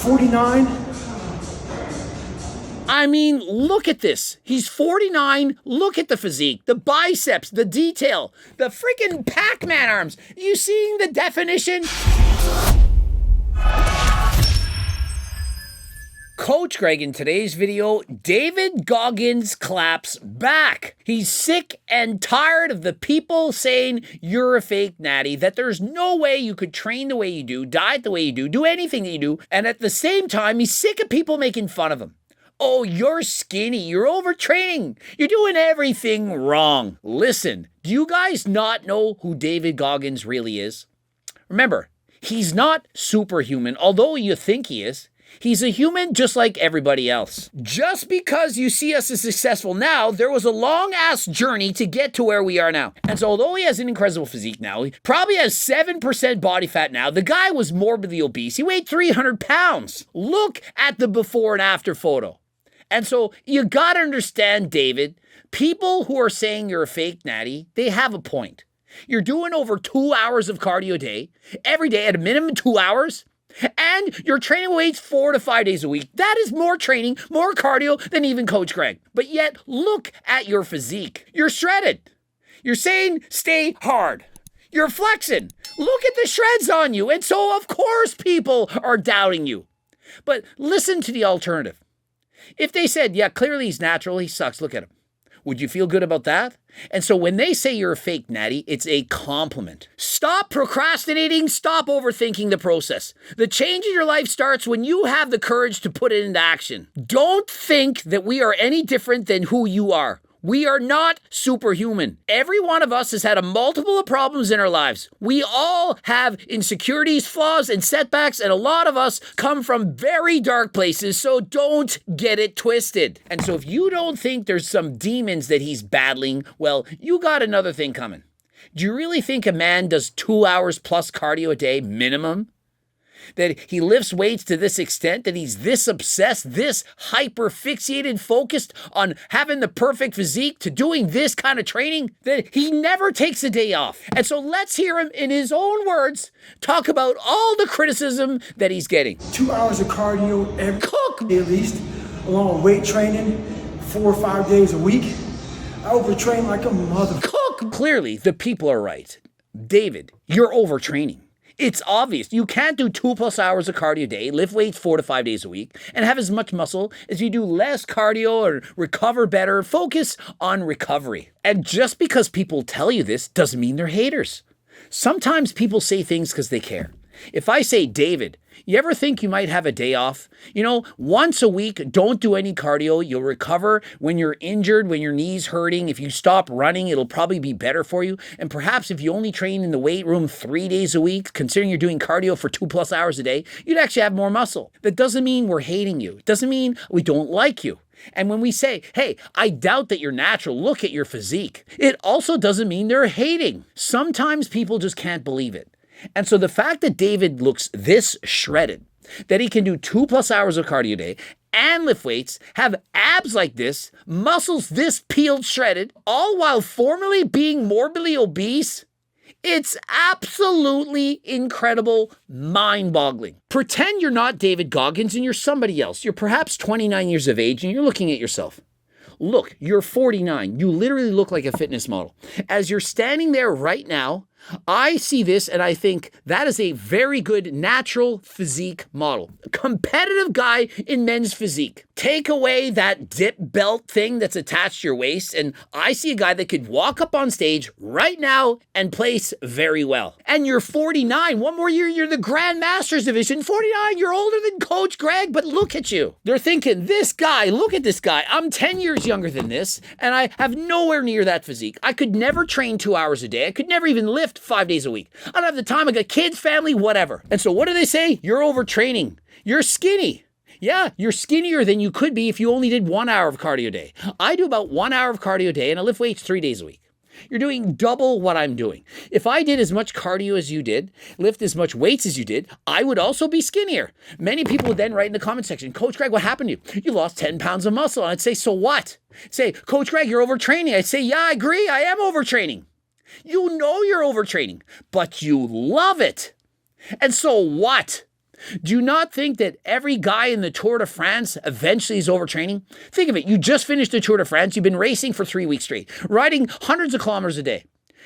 49. I mean, look at this. He's 49. Look at the physique, the biceps, the detail, the freaking Pac-Man arms. You seeing the definition? Coach Greg, in today's video, David Goggins claps back. He's sick and tired of the people saying you're a fake natty, that there's no way you could train the way you diet the way you do anything that you do, and at the same time, he's sick of people making fun of him. Oh, you're skinny, you're overtraining, you're doing everything wrong. Listen, do you guys not know who David Goggins really is? Remember, he's not superhuman, although you think he is. He's a human just like everybody else. Just because you see us as successful now, there was a long-ass journey to get to where we are now. And so although he has an incredible physique now, he probably has 7% body fat now, the guy was morbidly obese. He weighed 300 pounds. Look at the before and after photo. And so you gotta understand, David, people who are saying you're a fake natty, they have a point. You're doing over 2 hours of cardio a day, every day at a minimum 2 hours, and you're training weights 4 to 5 days a week. That is more training, more cardio than even Coach Greg. But yet, look at your physique. You're shredded. You're saying stay hard. You're flexing. Look at the shreds on you. And so, of course, people are doubting you. But listen to the alternative. If they said, yeah, clearly he's natural, he sucks, look at him. Would you feel good about that? And so when they say you're a fake natty, it's a compliment. Stop procrastinating, stop overthinking the process. The change in your life starts when you have the courage to put it into action. Don't think that we are any different than who you are. We are not superhuman. Every one of us has had a multiple of problems in our lives. We all have insecurities, flaws, and setbacks, and a lot of us come from very dark places, so don't get it twisted. And so if you don't think there's some demons that he's battling, well, you got another thing coming. Do you really think a man does 2 hours plus cardio a day minimum? That he lifts weights to this extent, that he's this obsessed, this hyper-fixated, focused on having the perfect physique to doing this kind of training, that he never takes a day off. And so let's hear him, in his own words, talk about all the criticism that he's getting. 2 hours of cardio every day at least, along with weight training 4 or 5 days a week. I overtrain like a mother. Clearly, the people are right. David, you're overtraining. It's obvious. You can't do 2+ hours of cardio a day, lift weights 4 to 5 days a week, and have as much muscle as you do less cardio or recover better. Focus on recovery. And just because people tell you this doesn't mean they're haters. Sometimes people say things because they care. If I say, David, you ever think you might have a day off? You know, once a week, don't do any cardio. You'll recover when you're injured, when your knee's hurting. If you stop running, it'll probably be better for you. And perhaps if you only train in the weight room 3 days a week, considering you're doing cardio for 2+ hours a day, you'd actually have more muscle. That doesn't mean we're hating you. It doesn't mean we don't like you. And when we say, hey, I doubt that you're natural, look at your physique, it also doesn't mean they're hating. Sometimes people just can't believe it. And so the fact that David looks this shredded, that he can do 2+ hours of cardio a day and lift weights, have abs like this, muscles this peeled, shredded, all while formerly being morbidly obese, it's absolutely incredible, mind-boggling. Pretend you're not David Goggins and you're somebody else. You're perhaps 29 years of age and you're looking at yourself. Look, you're 49. You literally look like a fitness model. As you're standing there right now, I see this and I think that is a very good natural physique model. A competitive guy in men's physique. Take away that dip belt thing that's attached to your waist and I see a guy that could walk up on stage right now and place very well. And you're 49. One more year, you're the Grand Masters division. 49, you're older than Coach Greg, but look at you. They're thinking, this guy, look at this guy. I'm 10 years younger than this and I have nowhere near that physique. I could never train 2 hours a day. I could never even lift 5 days a week. I don't have the time. I got kids, family, whatever. And so what do they say? You're overtraining. You're skinny. Yeah, you're skinnier than you could be if you only did 1 hour of cardio a day. I do about 1 hour of cardio a day and I lift weights 3 days a week. You're doing double what I'm doing. If I did as much cardio as you did, lift as much weights as you did, I would also be skinnier. Many people would then write in the comment section, Coach Greg, what happened to you? You lost 10 pounds of muscle. And I'd say, so what? Say, Coach Greg, you're overtraining. I'd say, yeah, I agree. I am overtraining. You know you're overtraining, but you love it. And so what? Do you not think that every guy in the Tour de France eventually is overtraining? Think of it. You just finished the Tour de France. You've been racing for 3 weeks straight, riding hundreds of kilometers a day.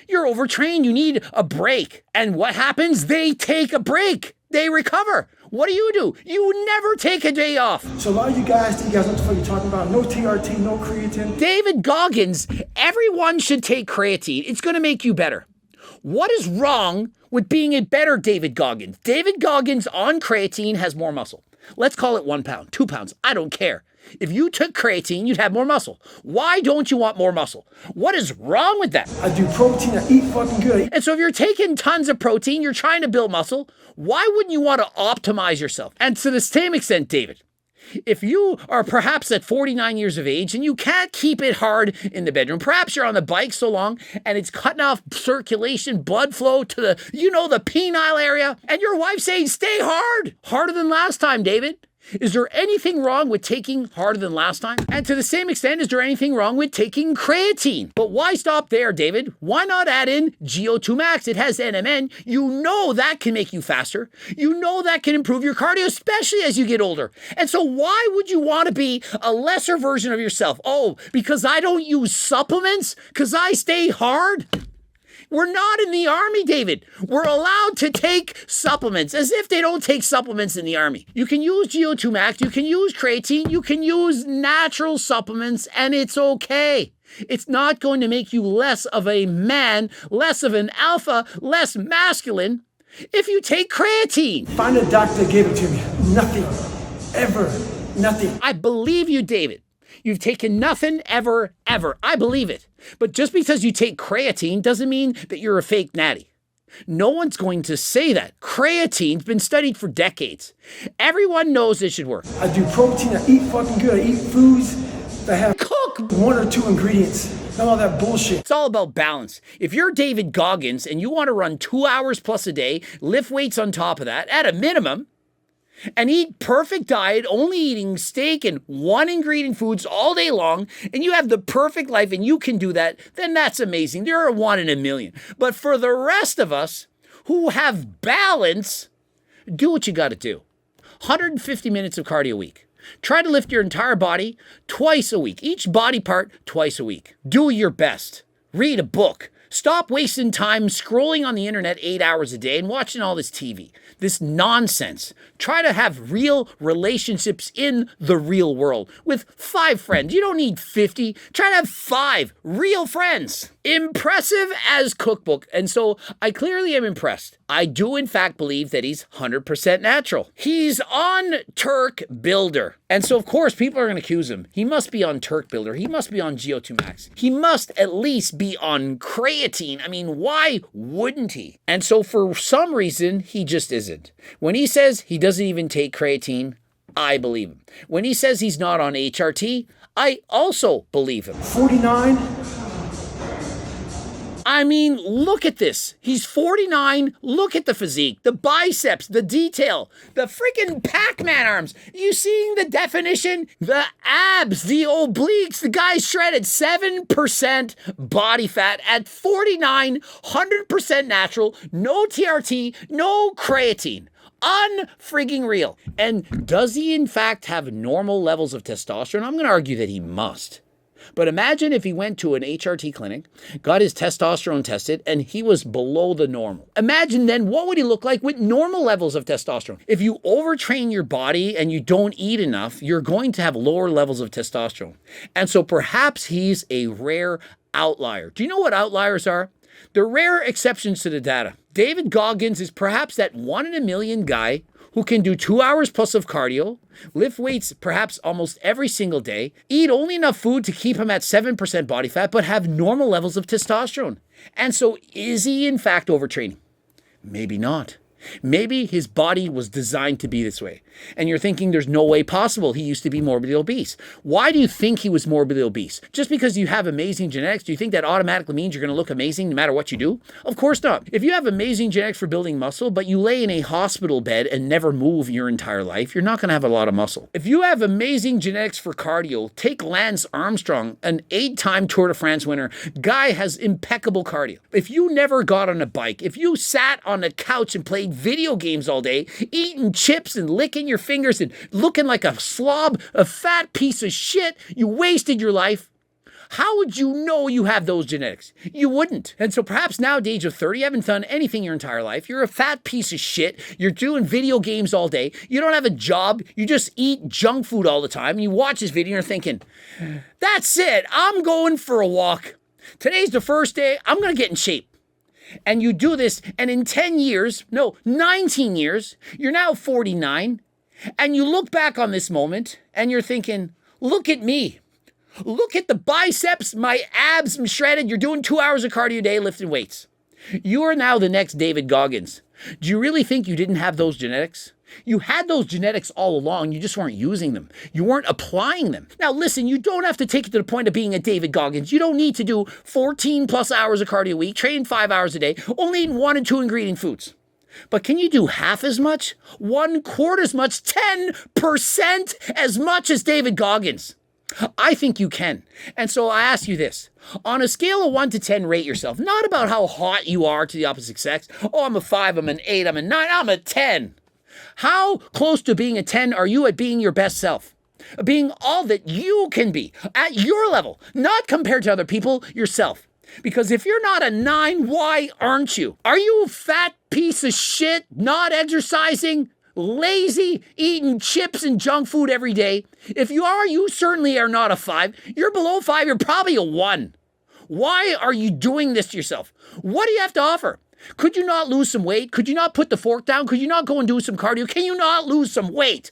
You're overtrained. You need a break. And what happens? They take a break. They recover. What do? You never take a day off. So a lot of you guys think you guys know what the fuck you're talking about. No TRT, no creatine. David Goggins, everyone should take creatine. It's going to make you better. What is wrong with being a better David Goggins? David Goggins on creatine has more muscle. Let's call it 1 pound, 2 pounds. I don't care. If you took creatine, you'd have more muscle. Why don't you want more muscle? What is wrong with that? I do protein, I eat fucking good. And so if you're taking tons of protein, you're trying to build muscle, why wouldn't you want to optimize yourself? And to the same extent, David, if you are perhaps at 49 years of age and you can't keep it hard in the bedroom, perhaps you're on the bike so long and it's cutting off circulation, blood flow to the penile area, and your wife's saying, stay hard, harder than last time, David. Is there anything wrong with taking harder than last time? And to the same extent, is there anything wrong with taking creatine? But why stop there, David? Why not add in GO2 max? It has NMN. You know that can make you faster. You know that can improve your cardio, especially as you get older. And so why would you want to be a lesser version of yourself? Oh, because I don't use supplements? Because I stay hard? We're not in the army, David. We're allowed to take supplements, as if they don't take supplements in the army. You can use GO2 max, you can use creatine, you can use natural supplements, and it's okay. It's not going to make you less of a man, less of an alpha, less masculine if you take creatine. Find a doctor that gave it to me. Nothing. Ever. Nothing. I believe you, David. You've taken nothing ever, ever. I believe it. But just because you take creatine doesn't mean that you're a fake natty. No one's going to say that. Creatine's been studied for decades. Everyone knows it should work. I do protein, I eat fucking good. I eat foods that have 1 or 2 ingredients. Not all that bullshit. It's all about balance. If you're David Goggins and you want to run 2 hours plus a day, lift weights on top of that, at a minimum, and eat perfect diet, only eating steak and 1 ingredient foods all day long, and you have the perfect life and you can do that, then that's amazing. You're a 1 in a million. But for the rest of us who have balance, do what you got to do. 150 minutes of cardio a week. Try to lift your entire body twice a week. Each body part twice a week. Do your best. Read a book. Stop wasting time scrolling on the internet 8 hours a day and watching all this TV, this nonsense. Try to have real relationships in the real world with 5 friends. You don't need 50. Try to have 5 real friends. Impressive as cookbook. And so I clearly am impressed. I do in fact believe that he's 100% natural. He's on Turk Builder. And so of course people are going to accuse him. He must be on Turk Builder. He must be on GO2 Max. He must at least be on creatine. I mean, why wouldn't he? And so for some reason, he just isn't. When he says he doesn't even take creatine, I believe him. When he says he's not on HRT, I also believe him. 49. I mean, look at this. He's 49. Look at the physique, the biceps, the detail, the freaking Pac-Man arms. You seeing the definition? The abs, the obliques. The guy's shredded. 7% body fat at 49, 100% natural, no TRT, no creatine. Unfrigging real. And does he in fact have normal levels of testosterone? I'm going to argue that he must. But imagine if he went to an HRT clinic, got his testosterone tested, and he was below the normal. Imagine then what would he look like with normal levels of testosterone? If you overtrain your body and you don't eat enough, you're going to have lower levels of testosterone. And so perhaps he's a rare outlier. Do you know what outliers are? They're rare exceptions to the data. David Goggins is perhaps that 1 in a million guy who can do 2 hours plus of cardio, lift weights perhaps almost every single day, eat only enough food to keep him at 7% body fat, but have normal levels of testosterone. And so is he in fact overtraining? Maybe not. Maybe his body was designed to be this way. And you're thinking there's no way possible he used to be morbidly obese. Why do you think he was morbidly obese? Just because you have amazing genetics, do you think that automatically means you're going to look amazing no matter what you do? Of course not. If you have amazing genetics for building muscle, but you lay in a hospital bed and never move your entire life, you're not going to have a lot of muscle. If you have amazing genetics for cardio, take Lance Armstrong, an 8-time Tour de France winner. Guy has impeccable cardio. If you never got on a bike, if you sat on a couch and played video games all day, eating chips and licking your fingers and looking like a slob, a fat piece of shit, you wasted your life. How would you know you have those genetics? You wouldn't. And so perhaps now at the age of 30, you haven't done anything your entire life. You're a fat piece of shit. You're doing video games all day. You don't have a job. You just eat junk food all the time. And you watch this video and you're thinking, that's it. I'm going for a walk. Today's the first day. I'm going to get in shape. And you do this, and in 10 years, no, 19 years, you're now 49, and you look back on this moment, and you're thinking, look at me. Look at the biceps, my abs, I'm shredded. You're doing 2 hours of cardio a day lifting weights. You are now the next David Goggins. Do you really think you didn't have those genetics? You had those genetics all along, you just weren't using them. You weren't applying them. Now listen, you don't have to take it to the point of being a David Goggins. You don't need to do 14 plus hours of cardio a week, train 5 hours a day, only eating 1 and 2 ingredient foods. But can you do half as much? 1/4 as much? 10% as much as David Goggins? I think you can. And so I ask you this. On a scale of 1 to 10, rate yourself. Not about how hot you are to the opposite sex. Oh, I'm a 5, I'm an 8, I'm a 9, I'm a 10. How close to being a 10 are you at being your best self? Being all that you can be at your level, not compared to other people, yourself. Because if you're not a 9, why aren't you? Are you a fat piece of shit, not exercising, lazy, eating chips and junk food every day? If you are, you certainly are not a 5. You're below 5, you're probably a 1. Why are you doing this to yourself? What do you have to offer? Could you not lose some weight? Could you not put the fork down? Could you not go and do some cardio? Can you not lose some weight?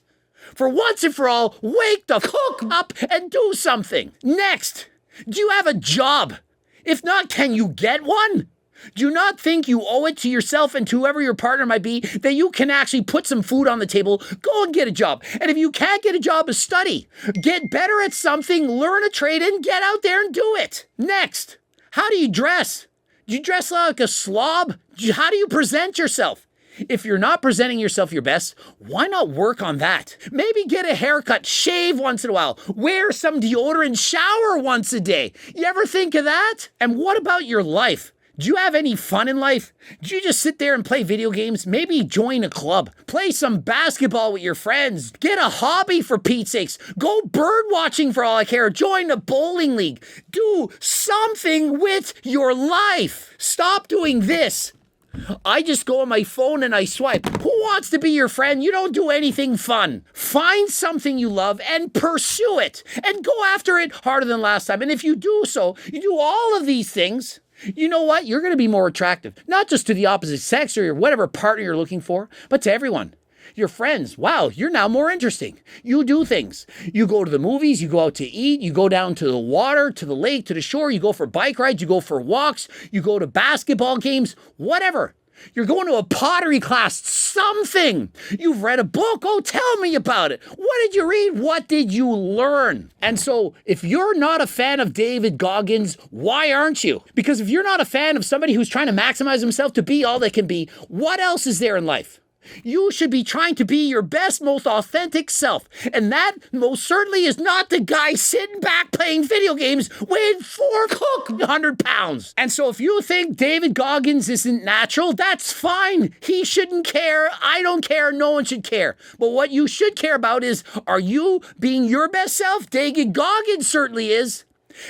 For once and for all, wake the fuck up and do something. Next, do you have a job? If not, can you get one? Do you not think you owe it to yourself and to whoever your partner might be that you can actually put some food on the table? Go and get a job. And if you can't get a job, study. Get better at something, learn a trade, and get out there and do it. Next, how do you dress? Do you dress like a slob? How do you present yourself? If you're not presenting yourself your best, why not work on that? Maybe get a haircut, shave once in a while, wear some deodorant, shower once a day. You ever think of that? And what about your life? Do you have any fun in life? Do you just sit there and play video games? Maybe join a club. Play some basketball with your friends. Get a hobby for Pete's sakes. Go bird watching for all I care. Join a bowling league. Do something with your life. Stop doing this. I just go on my phone and I swipe. Who wants to be your friend? You don't do anything fun. Find something you love and pursue it. And go after it harder than last time. And if you do so, you do all of these things, you know what? You're going to be more attractive. Not just to the opposite sex or whatever partner you're looking for, but to everyone. Your friends, wow, you're now more interesting. You do things. You go to the movies, you go out to eat, you go down to the water, to the lake, to the shore, you go for bike rides, you go for walks, you go to basketball games, whatever. You're going to a pottery class, something. You've read a book. Oh, tell me about it. What did you read? What did you learn? And so if you're not a fan of David Goggins, why aren't you? Because if you're not a fan of somebody who's trying to maximize himself to be all they can be, what else is there in life? You should be trying to be your best, most authentic self. And that most certainly is not the guy sitting back playing video games weighing 400 pounds. And so if you think David Goggins isn't natural, that's fine. He shouldn't care. I don't care. No one should care. But what you should care about is, are you being your best self? David Goggins certainly is.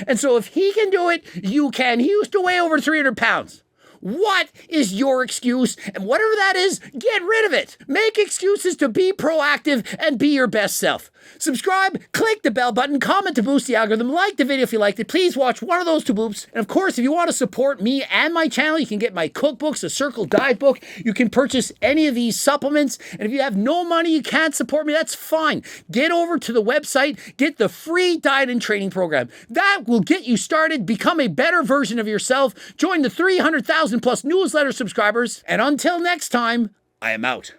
And so if he can do it, you can. He used to weigh over 300 pounds. What is your excuse? And whatever that is, get rid of it. Make excuses to be proactive and be your best self. Subscribe, click the bell button, comment to boost the algorithm, like the video if you liked it. Please watch one of those 2 boops. And of course, if you want to support me and my channel, you can get my cookbooks, the Circle Diet book. You can purchase any of these supplements. And if you have no money, you can't support me, that's fine. Get over to the website, get the free diet and training program. That will get you started, become a better version of yourself, join the 300,000 plus newsletter subscribers. And until next time, I am out.